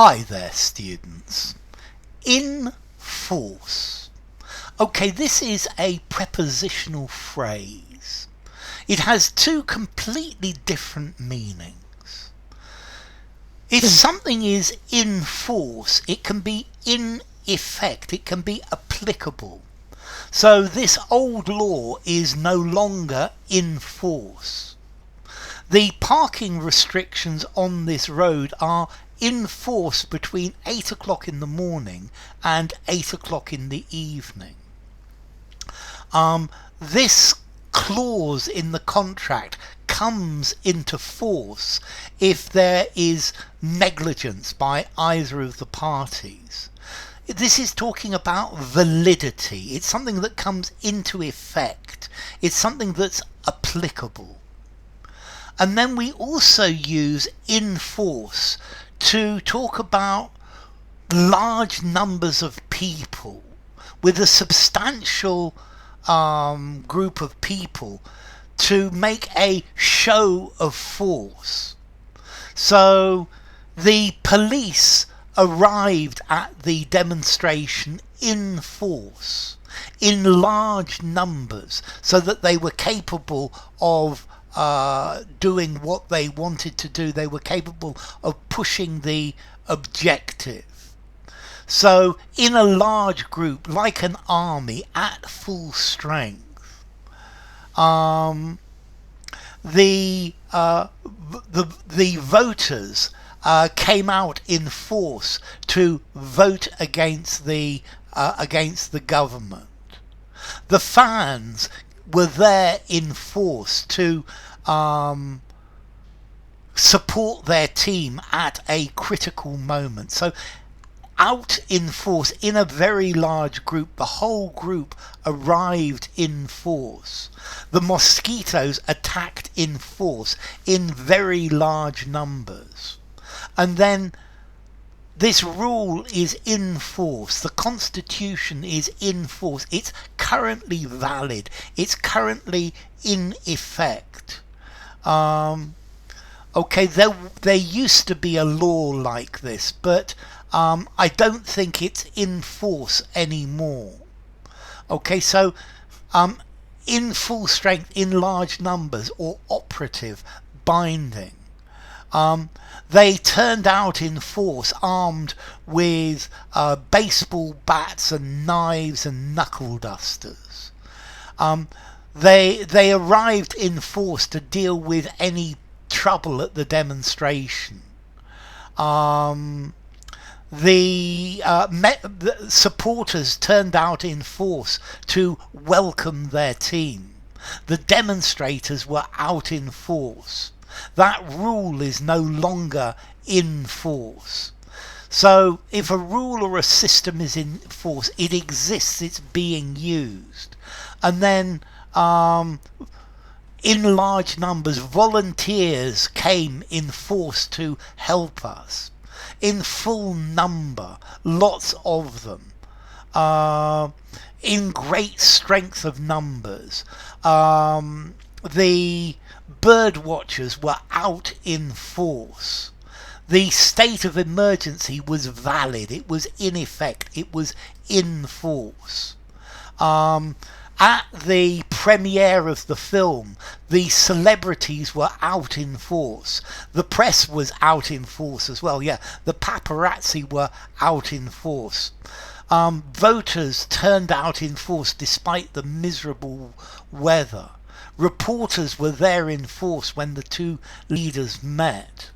Hi there, students. In force. Okay, this is a prepositional phrase. It has two completely different meanings. If something is in force, it can be in effect, it can be applicable. So this old law is no longer in force. The parking restrictions on this road are in force between 8 o'clock in the morning and 8 o'clock in the evening. This clause in the contract comes into force if there is negligence by either of the parties. This is talking about validity. It's something that comes into effect. It's something that's applicable. And then we also use in force to talk about large numbers of people with a substantial group of people to make a show of force. So the police arrived at the demonstration in force, in large numbers, so that they were capable of doing what they wanted to do. They were capable of pushing the objective. So in a large group, like an army at full strength, the voters came out in force to vote against the government. The fans were there in force to support their team at a critical moment. So out in force, in a very large group, the whole group arrived in force. The mosquitoes attacked in force, in very large numbers. And then this rule is in force. The Constitution is in force. It's currently valid. It's currently in effect. Okay, there used to be a law like this, but I don't think it's in force anymore. Okay, so in full strength, in large numbers, or operative, binding. They turned out in force armed with baseball bats and knives and knuckle dusters. They arrived in force to deal with any trouble at the demonstration. The supporters turned out in force to welcome their team. The demonstrators were out in force. That rule is no longer in force. So if a rule or a system is in force, it exists, it's being used. And then in large numbers, volunteers came in force to help us. In full number, lots of them. In great strength of numbers. The bird watchers were out in force. The state of emergency was valid. It was in effect. It was in force. At the premiere of the film, the celebrities were out in force. The press was out in force as well. Yeah, the paparazzi were out in force. Voters turned out in force despite the miserable weather. Reporters were there in force when the two leaders met.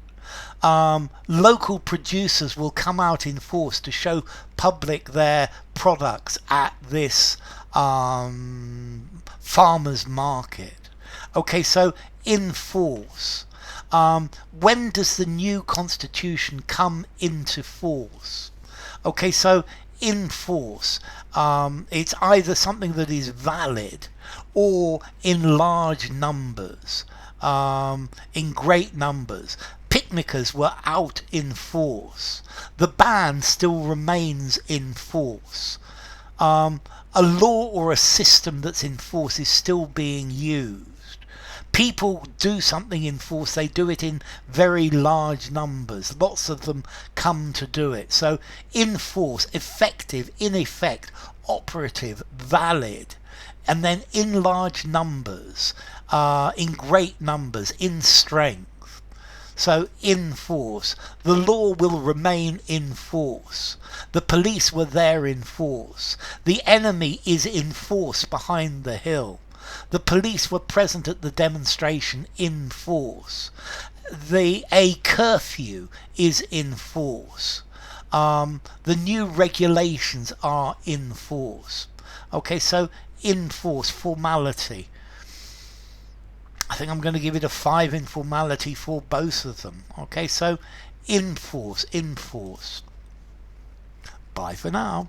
Local producers will come out in force to show public their products at this farmers market. Okay, so in force. When does the new constitution come into force? Okay, so in force. It's either something that is valid or in large numbers, in great numbers. Picnickers were out in force. The ban still remains in force. A law or a system that's in force is still being used. People do something in force, they do it in very large numbers. Lots of them come to do it. So in force, effective, in effect, operative, valid, and then in large numbers, in great numbers, in strength. So in force, the law will remain in force. The police were there in force. The enemy is in force behind the hill. The police were present at the demonstration in force. A curfew is in force. The new regulations are in force. Okay, so in force, formality. I think I'm going to give it a 5 in formality for both of them. Okay, so in force, in force. Bye for now.